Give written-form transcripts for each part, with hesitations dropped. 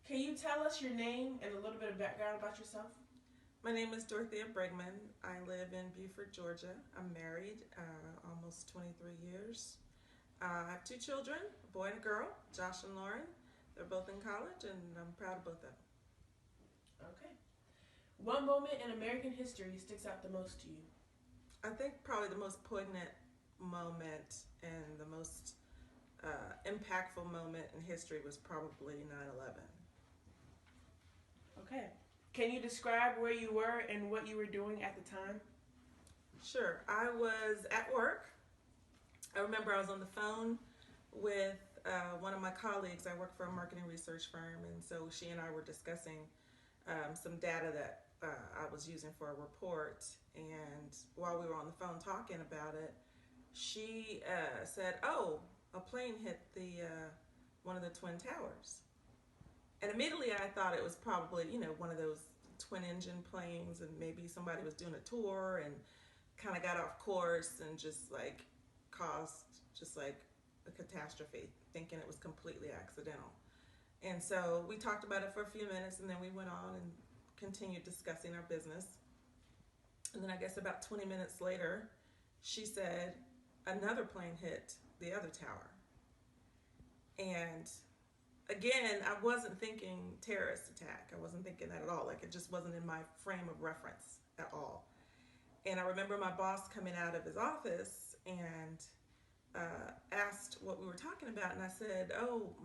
Can you tell us your name and a little bit of background about yourself? My name is Dorothea Briggman. I live in Beaufort, Georgia. I'm married almost 23 years. I have two children, a boy and a girl, Josh and Lauren. They're both in college, and I'm proud of both of them. Okay. What moment in American history sticks out the most to you? I think probably the most poignant moment and the most impactful moment in history was probably 9/11. Okay. Can you describe where you were and what you were doing at the time? Sure. I was at work. I remember I was on the phone with one of my colleagues. I work for a marketing research firm, and so she and I were discussing some data that I was using for a report. And while we were on the phone talking about it, she said, "Oh, a plane hit the one of the twin towers." And immediately I thought it was probably, one of those twin engine planes, and maybe somebody was doing a tour and kind of got off course and just like caused just like a catastrophe, thinking it was completely accidental. And so we talked about it for a few minutes, and then we went on and continued discussing our business. And then I guess about 20 minutes later, she said another plane hit the other tower. And again, I wasn't thinking terrorist attack. I wasn't thinking that at all. Like, it just wasn't in my frame of reference at all. And I remember my boss coming out of his office and asked what we were talking about. And I said, "Oh,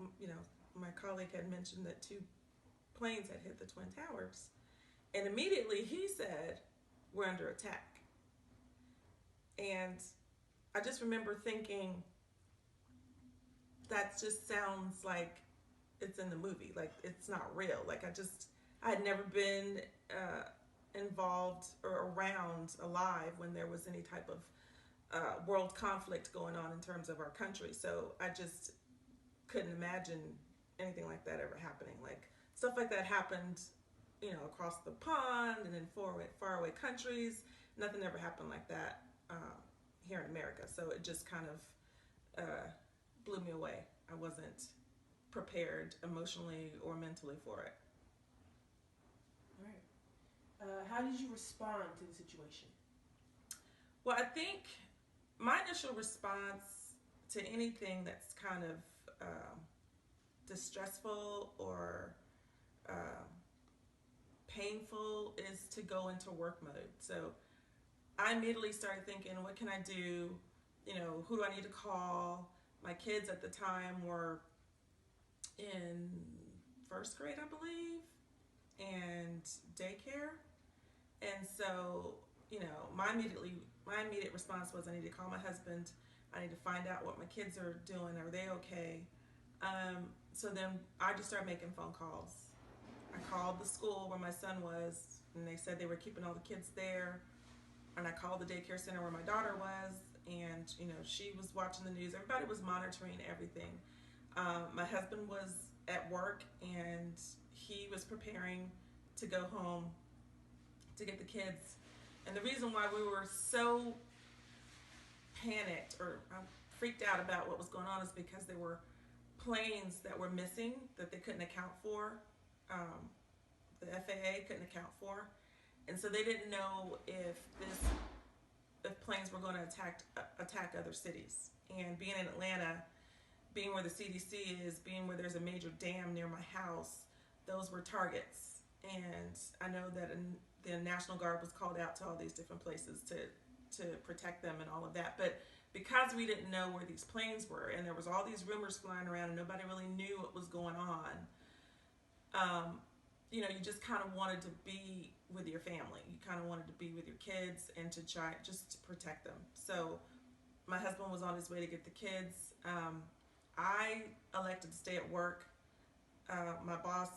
my colleague had mentioned that two planes had hit the Twin Towers." And immediately he said, "We're under attack." And I just remember thinking, that just sounds like it's in the movie. Like, it's not real. Like, I had never been involved or around alive when there was any type of world conflict going on in terms of our country. So I just couldn't imagine anything like that ever happening. Like, stuff like that happened, across the pond and in far away countries. Nothing ever happened like that here in America. So it just kind of blew me away. I wasn't prepared emotionally or mentally for it. All right. How did you respond to the situation? Well, I think my initial response to anything that's kind of distressful or painful is to go into work mode. So I immediately started thinking, what can I do? Who do I need to call? My kids at the time were in first grade, I believe, and daycare. And so, my immediate response was, I need to call my husband. I need to find out what my kids are doing. Are they okay? So then I just started making phone calls. I called the school where my son was, and they said they were keeping all the kids there. And I called the daycare center where my daughter was, and she was watching the news. Everybody was monitoring everything. My husband was at work, and he was preparing to go home to get the kids. And the reason why we were so panicked or freaked out about what was going on is because there were planes that were missing that they couldn't account for. The FAA couldn't account for. And so they didn't know if planes were going to attack other cities. And being in Atlanta, being where the CDC is, being where there's a major dam near my house, those were targets. And I know that the National Guard was called out to all these different places to protect them and all of that. But because we didn't know where these planes were, and there was all these rumors flying around and nobody really knew what was going on, you just kind of wanted to be with your family. You kind of wanted to be with your kids and to try just to protect them. So my husband was on his way to get the kids. I elected to stay at work. My boss,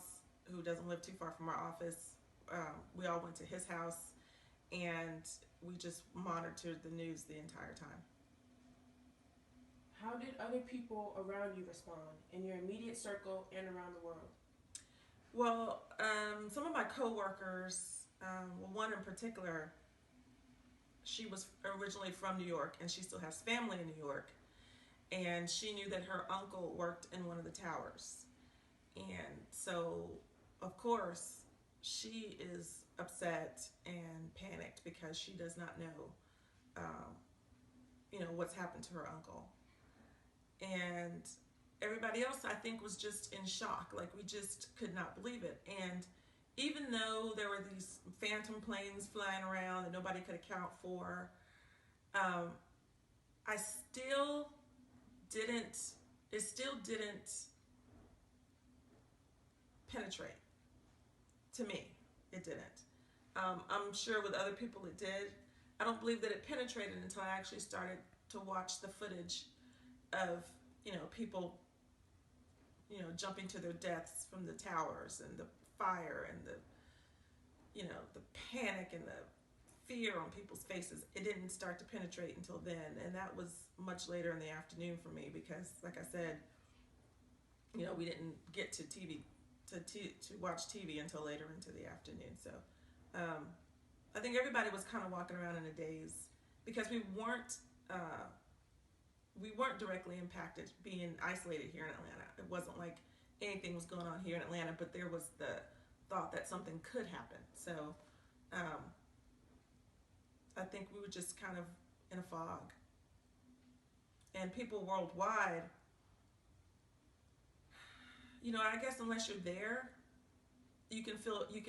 who doesn't live too far from our office, we all went to his house, and we just monitored the news the entire time. How did other people around you respond in your immediate circle and around the world? Well, some of my coworkers, one in particular, she was originally from New York, and she still has family in New York, and she knew that her uncle worked in one of the towers. And so, of course, she is upset and panicked because she does not know, um, what's happened to her uncle. And everybody else, I think, was just in shock. Like, we just could not believe it. And even though there were these phantom planes flying around that nobody could account for, I still didn't, it still didn't penetrate. To me, it didn't. I'm sure with other people it did. I don't believe that it penetrated until I actually started to watch the footage of, people, jumping to their deaths from the towers, and the fire, and the panic and the fear on people's faces. It didn't start to penetrate until then, and that was much later in the afternoon for me because, like I said, we didn't get to TV to watch TV until later into the afternoon. So I think everybody was kind of walking around in a daze because we weren't directly impacted being isolated here in Atlanta. It wasn't like anything was going on here in Atlanta, but there was the thought that something could happen. So I think we were just kind of in a fog. And people worldwide, I guess unless you're there, you can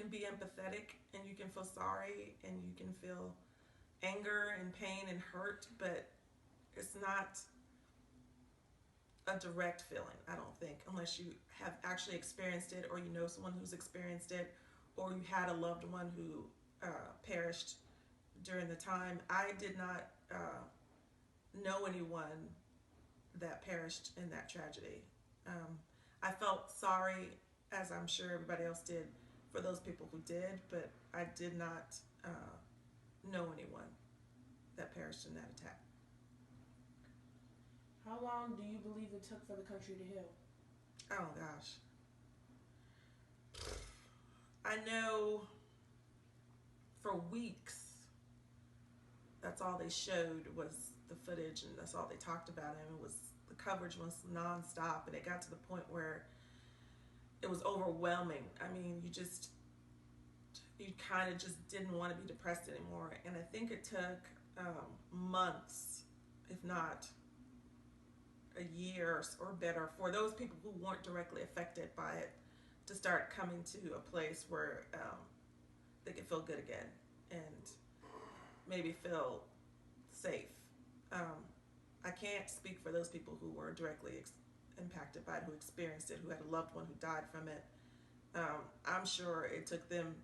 be empathetic, and you can feel sorry, and you can feel anger and pain and hurt, but it's not a direct feeling, I don't think, unless you have actually experienced it, or you know someone who's experienced it, or you had a loved one who perished during the time. I did not know anyone that perished in that tragedy. I felt sorry, as I'm sure everybody else did, for those people who did, but I did not know anyone that perished in that attack. How long do you believe it took for the country to heal? Oh gosh. I know for weeks, that's all they showed was the footage, and that's all they talked about, and the coverage was nonstop, and it got to the point where it was overwhelming. I mean, you kind of just didn't want to be depressed anymore. And I think it took months, if not a year or better, for those people who weren't directly affected by it to start coming to a place where they could feel good again and maybe feel safe. I can't speak for those people who were directly impacted by it, who experienced it, who had a loved one who died from it. I'm sure it took them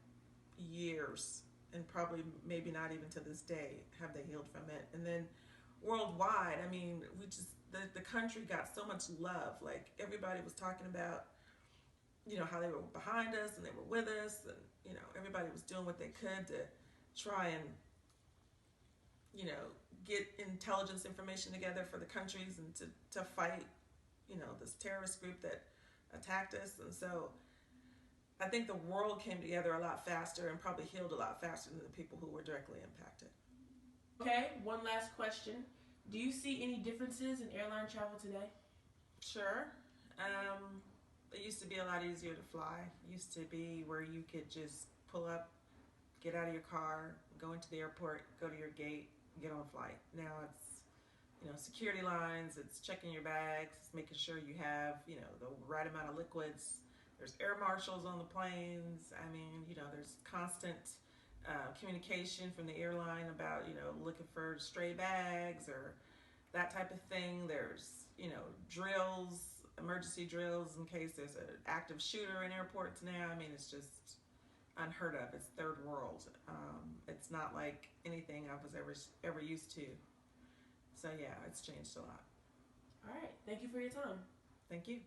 years, and probably maybe not even to this day have they healed from it. And then worldwide, I mean, the country got so much love. Like, everybody was talking about, how they were behind us and they were with us, and, everybody was doing what they could to try and, get intelligence information together for the countries and to fight, this terrorist group that attacked us. And so I think the world came together a lot faster and probably healed a lot faster than the people who were directly impacted. Okay, one last question. Do you see any differences in airline travel today? Sure. It used to be a lot easier to fly. It used to be where you could just pull up, get out of your car, go into the airport, go to your gate, get on a flight. Now it's, security lines, it's checking your bags, it's making sure you have, the right amount of liquids. There's air marshals on the planes. I mean, there's constant communication from the airline about, looking for stray bags or that type of thing. There's, drills, emergency drills in case there's an active shooter in airports now. I mean, it's just unheard of. It's third world. It's not like anything I was ever used to. So yeah, it's changed a lot. All right. Thank you for your time. Thank you.